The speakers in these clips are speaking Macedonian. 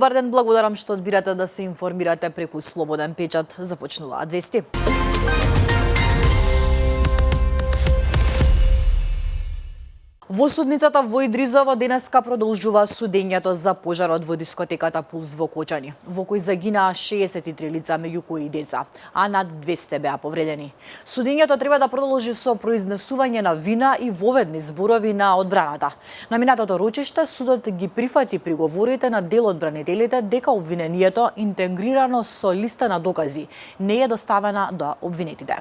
Добар ден, благодарам што одбирате да се информирате преку Слободен печат. Започнуваат вести. Во судницата во Идризово денеска продолжува судењето за пожарот во дискотеката Пулс во Кочани, во кој загинаа 63 лица, меѓу кои и деца, а над 200 беа повредени. Судењето треба да продолжи со произнесување на вина и воведни зборови на одбраната. На минатото рочиште судот ги прифати приговорите на дел одбранителите дека обвинението, интегрирано со листа на докази, не е доставена до обвинетите.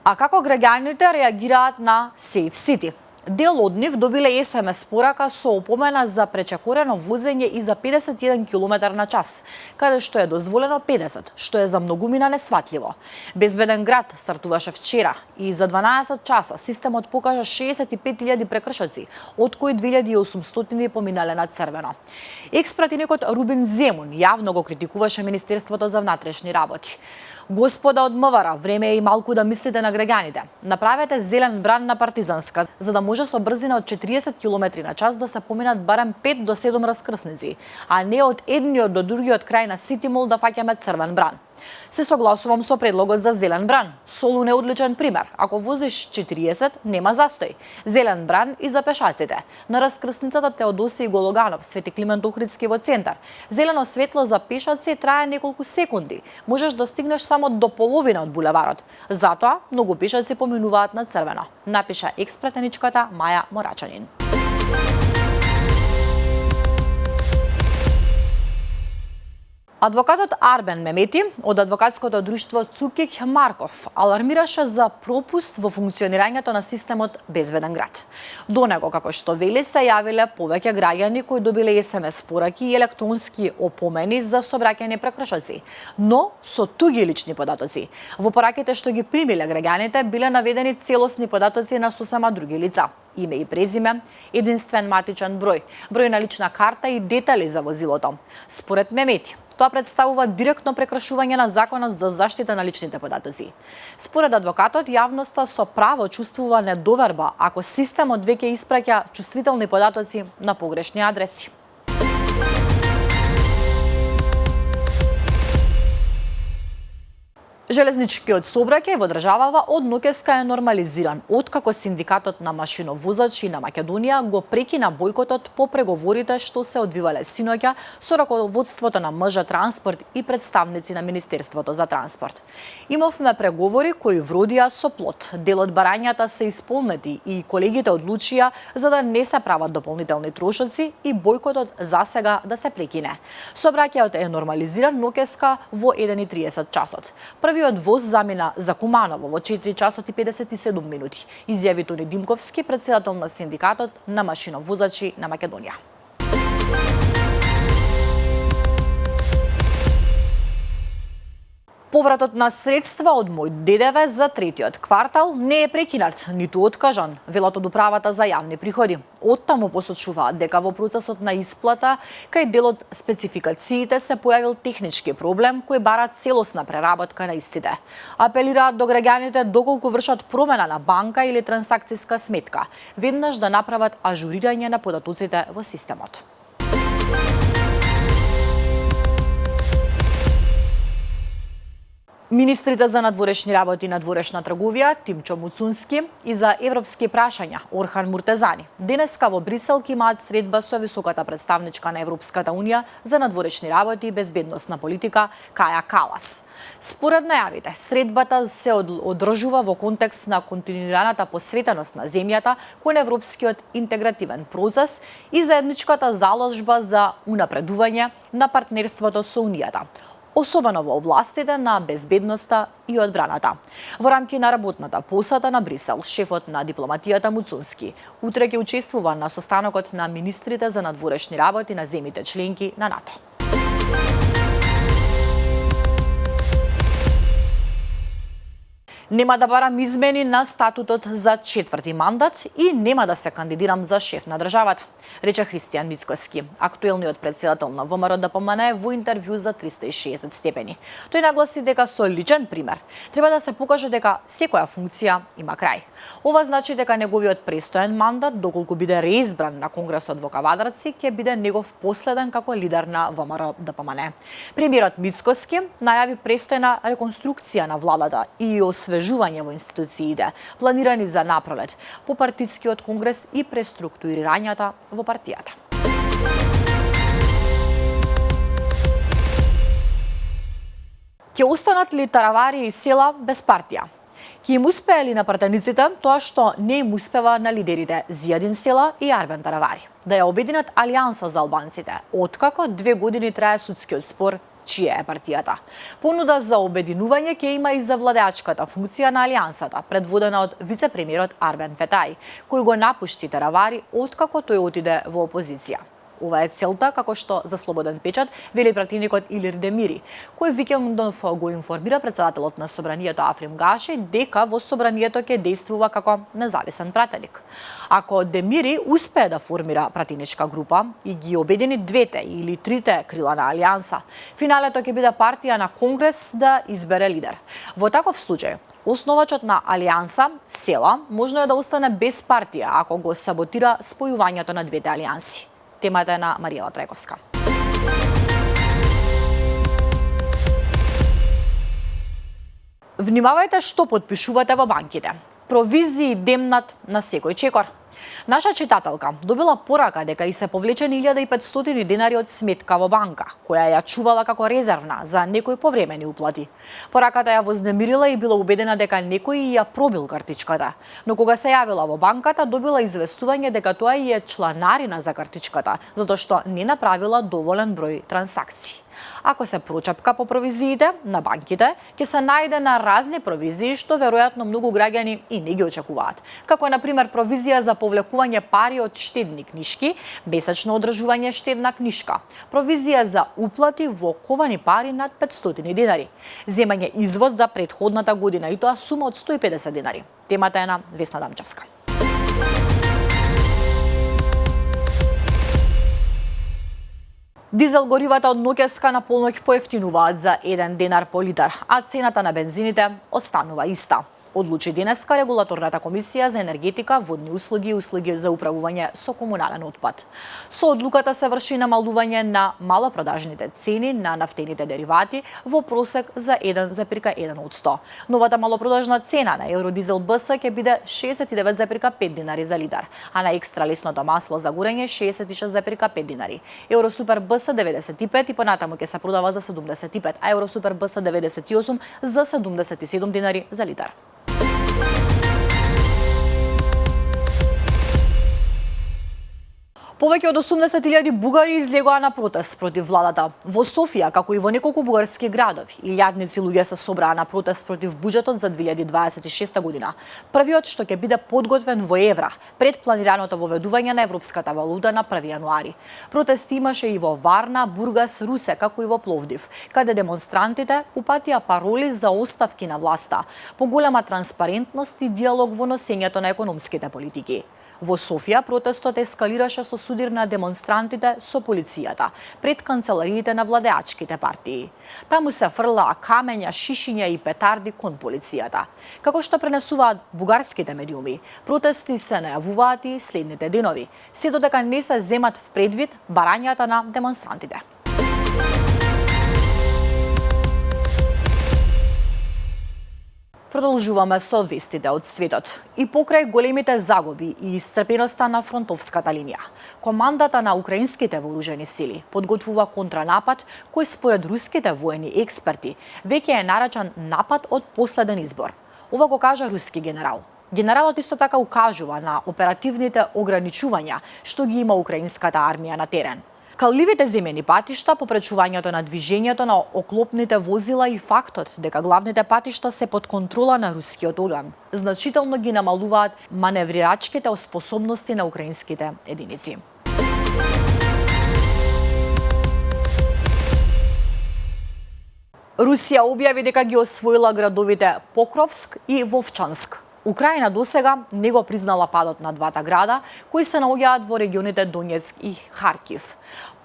А како граѓаните реагираат на Safe City? Дел од нив добиле SMS порака со опомена за пречекорено возење и за 51 км на час, каде што е дозволено 50, што е за многумина несватливо. Безбеден град стартуваше вчера и за 12 часа системот покажа 65.000 прекршоци, од кои 2.800 поминале на црвено. Екс-пратеникот Рубин Земун јавно го критикуваше Министерството за внатрешни работи. Господа од МВР, време е и малку да мислите на граѓаните. Направете зелен бран на Партизанска, за да може со брзина од 40 км на час да се поминат барем 5 до 7 раскрсници, а не од едниот до другиот крај на Сити Мол да фаќаме црвен бран. Се согласувам со предлогот за зелен бран. Солун е одличен пример. Ако возиш 40, нема застој. Зелен бран и за пешаците. На раскрсницата Теодосиј Гологанов, Свети Климент Охридски во центар. Зелено светло за пешаци трае неколку секунди. Можеш да стигнеш само до половина од булеварот. Затоа многу пешаци поминуваат на црвено, напиша екс-пратеничката Маја Морачанин. Адвокатот Арбен Мемети од адвокатското друштво Цукик Марков алармираше за пропуст во функционирањето на системот Безбеден град. До него, како што вели, се јавиле повеќе граѓани кои добиле SMS пораки и електронски опомени за сообраќајни прекршоци, но со туги лични податоци. Во пораките што ги примиле граѓаните биле наведени целосни податоци на сосема други лица: име и презиме, единствен матичен број, број на лична карта и детали за возилото. Според Мемети, тоа представува директно прекршување на Законот за заштита на личните податоци. Според адвокатот, јавноста со право чувствува недоверба ако системот веќе испраќа чувствителни податоци на погрешни адреси. Железничкиот сообраќај во државава од ноќеска е нормализиран, откако синдикатот на машиновозачи на Македонија го прекина бојкотот по преговорите што се одвивале синоќа со раководството на МЖ Транспорт и представници на Министерството за транспорт. Имавме преговори кои вродија со плод. Дел од барањата се исполнети и колегите одлучија за да не се прават дополнителни трошоци и бојкотот засега да се прекине. Сообраќајот е нормализиран ноќеска во 1:30 часот. Првиот воз замина за Куманово во 4 часот и 57 минути, изјави Тони Димковски, председател на синдикатот на машиновозачи на Македонија. Повратот на средства од мој ДДВ за третиот квартал не е прекинат, ниту откажан, велат од управата за јавни приходи. Оттаму посочуваат дека во процесот на исплата, кај дел од спецификациите се појавил технички проблем кој бара целосна преработка на истите. Апелираат до граѓаните доколку вршат промена на банка или трансакциска сметка, веднаш да направат ажурирање на податоците во системот. Министрите за надворешни работи и надворешна трговија Тимчо Муцунски и за европски прашања Орхан Муртезани денеска во Брисел ќе имаат средба со високата представничка на Европската унија за надворешни работи и безбедносна политика Каја Калас. Според најавите, средбата се одржува во контекст на континуираната посветеност на земјата кон европскиот интегративен процес и заедничката заложба за унапредување на партнерството со Унијата, особено во областите на безбедноста и одбраната. Во рамки на работната посета на Брисел, шефот на дипломатијата Муцунски утре ќе учествува на состанокот на министрите за надворешни работи на земјите членки на НАТО. Нема да барам измени на статутот за четврти мандат и нема да се кандидирам за шеф на државата, рече Христијан Мицкоски, актуелниот председател на ВМРО ДПМН во интервју за 360 степени. Тој нагласи дека со личен пример треба да се покаже дека секоја функција има крај. Ова значи дека неговиот престоен мандат, доколку биде реизбран на Конгресот во Кавадарци, ќе биде негов последен како лидер на ВМРО ДПМН. Премиерот Мицкоски најави престојна реконструкција на владата и освежување во институциите, планирани за напролет, по партискиот конгрес и преструктурирањата во партијата. Ќе останат ли таравари и села без партија? Ќе им успее ли на пратениците тоа што не им успева на лидерите Зијадин Села и Арбен Таравари? Да ја обединат Алијанса за албанците, откако 2 години трае судскиот спор чија е партијата. Понуда за обединување ќе има и за владеачката функција на Алијансата, предводена од вице-премиерот Арбен Фетај, кој го напушти Таравари откако тој отиде во опозиција. Ова е целта, како што за Слободен печат вели пратеникот Илир Демири, кој викендов го информира председателот на Собранието Африм Гаши дека во Собранието ќе действува како независен пратеник. Ако Демири успее да формира пратеничка група и ги обедини двете или трите крила на Алијанса, финалето ќе биде партија на Конгрес да избере лидер. Во таков случај, основачот на Алијанса, Села, можно е да остане без партија ако го саботира спојувањето на двете алијанси. Темата е на Маријела Трајковска. Внимавајте што подпишувате во банките. Провизии демнат на секој чекор. Наша читателка добила порака дека и се повлечени 1500 денари од сметка во банка, која ја чувала како резервна за некои повремени уплати. Пораката ја вознемирила и била убедена дека некој ја пробил картичката, но кога се јавила во банката добила известување дека тоа и е чланарина за картичката, затоа што не направила доволен број трансакции. Ако се прочапка по провизиите на банките, ќе се најде на разни провизии што веројатно многу граѓани и не ги очекуваат, како на пример провизија за повлекување пари од штедни книшки, месечно одржување штедна книшка, провизија за уплати во ковани пари над 500 денари, земање извод за претходната година и тоа сума од 150 денари. Темата е на Весна Дамчевска. Дизел горивата од ноќеска на полноќ поевтинуваат за 1 денар по литар, а цената на бензините останува иста. Одлучи денеска Регулаторната комисија за енергетика, водни услуги и услуги за управување со комунален отпад. Со одлуката се врши намалување на малопродажните цени на нафтените деривати во просек за 1,1%. Новата малопродажна цена на Евродизел БС ќе биде 69,5 денари за литар, а на екстра лесното масло за горење 66,5 денари. Евросупер БС 95 и понатаму ќе се продава за 75, а Евросупер БС 98 за 77 денари за литар. Повеќе од 80.000 бугари излегоа на протест против владата. Во Софија, како и во неколку бугарски градови, илјадници луѓе се собраа на протест против буџетот за 2026 година. Првиот што ќе биде подготвен во евра, пред планираното воведување на европската валута на 1 јануари. Протести имаше и во Варна, Бургас, Русе, како и во Пловдив, каде демонстрантите упатија пароли за оставки на власта, поголема транспарентност и диалог во носењето на економските политики. Во Софија протестот ескалираше со судир на демонстрантите со полицијата пред канцелариите на владеачките партии. Таму се фрлаа камења, шишиња и петарди кон полицијата. Како што пренесуваат бугарските медиуми, протести се најавуваат и следните денови, се додека не се земат в предвид барањата на демонстрантите. Продолжуваме со вестите од светот. И покрај големите загуби и исцрпеноста на фронтовската линија, командата на украинските вооружени сили подготвува контранапад кој според руските воени експерти веќе е наречен напад од последен избор. Ова го кажа руски генерал. Генералот исто така укажува на оперативните ограничувања што ги има украинската армија на терен. Калливите земени патишта, попречувањето на движењето на оклопните возила и фактот дека главните патишта се под контрола на рускиот оган, значително ги намалуваат маневрирачките способности на украинските единици. Русија објави дека ги освоила градовите Покровск и Вовчанск. Украина досега не го признала падот на двата града, кои се наоѓаат во регионите Донецк и Харкив.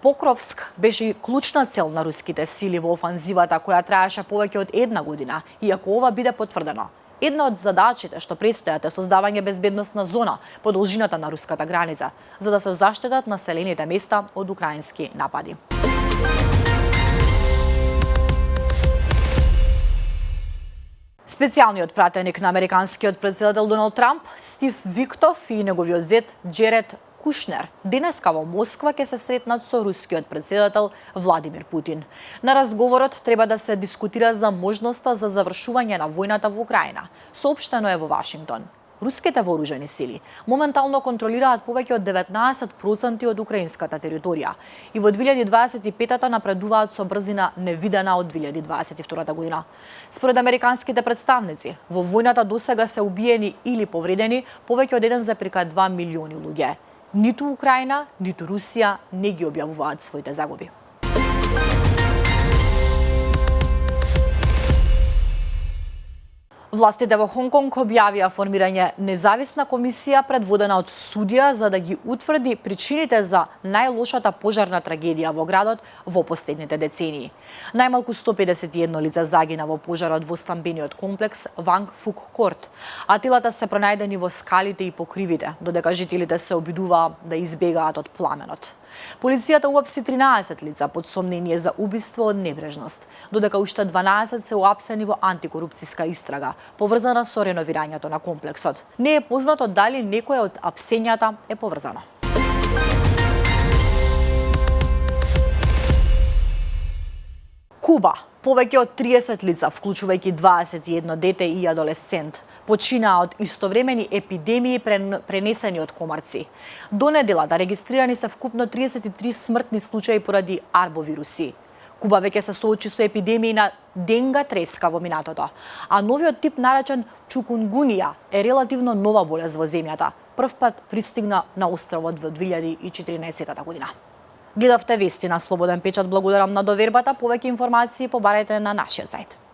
Покровск беше клучна цел на руските сили во офанзивата која траеше повеќе од една година, иако ова биде потврдено. Една од задачите што престојат е создавање безбедносна зона по должината на руската граница, за да се заштитат населените места од украински напади. Специјалниот пратеник на американскиот претседател Доналд Трамп, Стив Виктов и неговиот зет Джеред Кушнер денеска во Москва ќе се сретнат со рускиот претседател Владимир Путин. На разговорот треба да се дискутира за можноста за завршување на војната во Украина. Соопштено е во Вашингтон. Руските вооружени сили моментално контролираат повеќе од 19% од украинската територија и во 2025-та напредуваат со брзина невидена од 2022 година. Според американските представници, во војната досега се убиени или повредени повеќе од 1,2 милиони луѓе. Ниту Украина, ниту Русија не ги објавуваат своите загуби. Властите во Хонконг објавија формирање независна комисија предводена од судија за да ги утврди причините за најлошата пожарна трагедија во градот во последните децении. Најмалку 151 лица загина во пожарот во стамбениот комплекс Ванг Фук Корт, а телата се пронајдени во скалите и покривите, додека жителите се обидуваа да избегаат од пламенот. Полицијата уапси 13 лица под сомнение за убиство од небрежност, додека уште 12 се уапсени во антикорупцијска истрага, поврзана со реновирањето на комплексот. Не е познато дали некој од апсењата е поврзано. Куба. Повеќе од 30 лица, вклучувајќи 21 дете и адолесцент, починаа од истовремени епидемии пренесени од комарци. До неделата регистрирани се вкупно 33 смртни случаи поради арбовируси. Куба веќе се соочи со епидемии на денга треска во минатото, а новиот тип наречен чукунгунија е релативно нова болест во земјата. Првпат пристигна на островот во 2014 година. Гледавте вести на Слободен печат. Благодарам на довербата. Повеќе информации побарајте на нашиот сајт.